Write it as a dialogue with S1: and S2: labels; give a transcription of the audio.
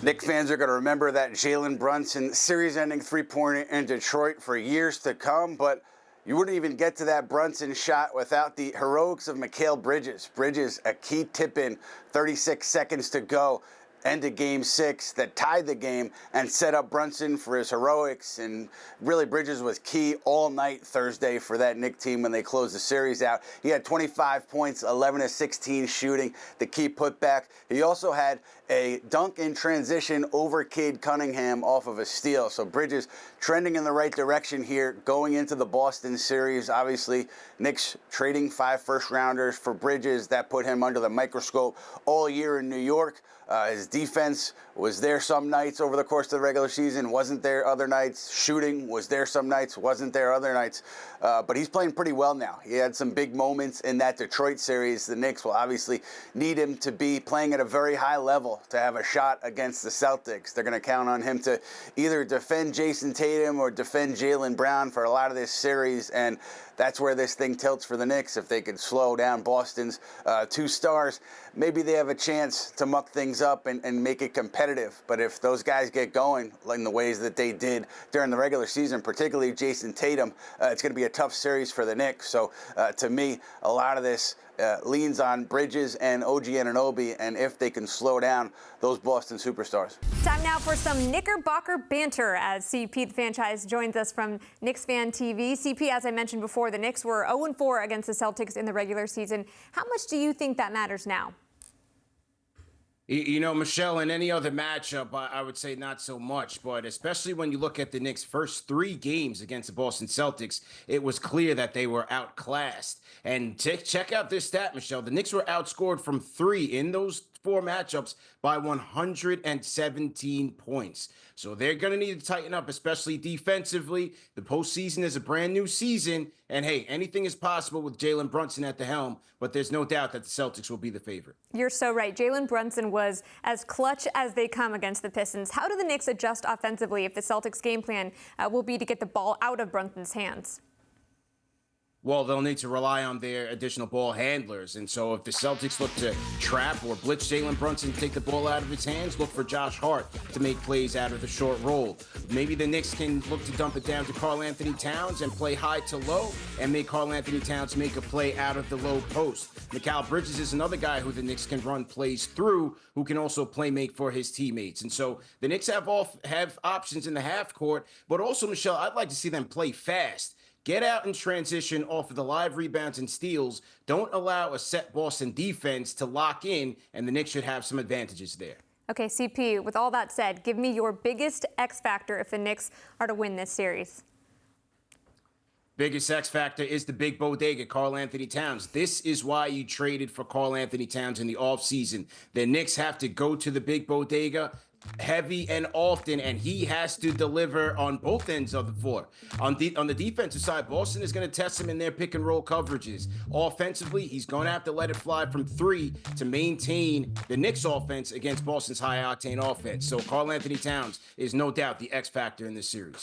S1: Knicks fans are going to remember that Jalen Brunson series-ending three-pointer in Detroit for years to come, but you wouldn't even get to that Brunson shot without the heroics of Mikal Bridges. Bridges, a key tip-in, 36 seconds to go, end of Game 6 that tied the game and set up Brunson for his heroics. And really, Bridges was key all night Thursday for that Knicks team when they closed the series out. He had 25 points, 11 of 16 shooting, the key putback. He also had a dunk in transition over Cade Cunningham off of a steal. So Bridges trending in the right direction here going into the Boston series. Obviously, Knicks trading 5 first-rounders for Bridges. That put him under the microscope all year in New York. His defense was there some nights over the course of the regular season, wasn't there other nights. Shooting was there some nights, wasn't there other nights. But he's playing pretty well now. He had some big moments in that Detroit series. The Knicks will obviously need him to be playing at a very high level to have a shot against the Celtics. They're going to count on him to either defend Jason Tatum or defend Jaylen Brown for a lot of this series, and that's where this thing tilts for the Knicks. If they could slow down Boston's 2 stars, maybe they have a chance to muck things up and make it competitive. But if those guys get going in the ways that they did during the regular season, particularly Jason Tatum, it's going to be a tough series for the Knicks. So to me, a lot of this leans on Bridges and OG Anunoby, and if they can slow down those Boston superstars.
S2: Time now for some Knickerbocker banter as CP the Fanchise joins us from Knicks Fan TV. CP, as I mentioned before, the Knicks were 0-4 against the Celtics in the regular season. How much do you think that matters now?
S3: You know, Michelle, in any other matchup, I would say not so much. But especially when you look at the Knicks' first 3 games against the Boston Celtics, it was clear that they were outclassed. And check out this stat, Michelle. The Knicks were outscored from 3 in those 4 matchups by 117 points. So they're going to need to tighten up, especially defensively. The postseason is a brand new season. And hey, anything is possible with Jalen Brunson at the helm, but there's no doubt that the Celtics will be the favorite.
S2: You're so right. Jalen Brunson was as clutch as they come against the Pistons. How do the Knicks adjust offensively if the Celtics' game plan will be to get the ball out of Brunson's hands?
S3: Well, they'll need to rely on their additional ball handlers. And so if the Celtics look to trap or blitz Jalen Brunson, take the ball out of his hands, look for Josh Hart to make plays out of the short roll. Maybe the Knicks can look to dump it down to Karl-Anthony Towns and play high to low and make Karl-Anthony Towns make a play out of the low post. Mikal Bridges is another guy who the Knicks can run plays through, who can also play make for his teammates. And so the Knicks have options in the half court, but also, Michelle, I'd like to see them play fast. Get out in transition off of the live rebounds and steals. Don't allow a set Boston defense to lock in, and the Knicks should have some advantages there.
S2: Okay, CP, with all that said, give me your biggest X factor if the Knicks are to win this series.
S3: Biggest X factor is the big bodega, Karl-Anthony Towns. This is why you traded for Karl-Anthony Towns in the offseason. The Knicks have to go to the big bodega heavy and often, and he has to deliver on both ends of the floor. On the defensive side, Boston is going to test him in their pick and roll coverages. Offensively, he's going to have to let it fly from 3 to maintain the Knicks offense against Boston's high octane offense. So Karl-Anthony Towns is no doubt the X factor in this series.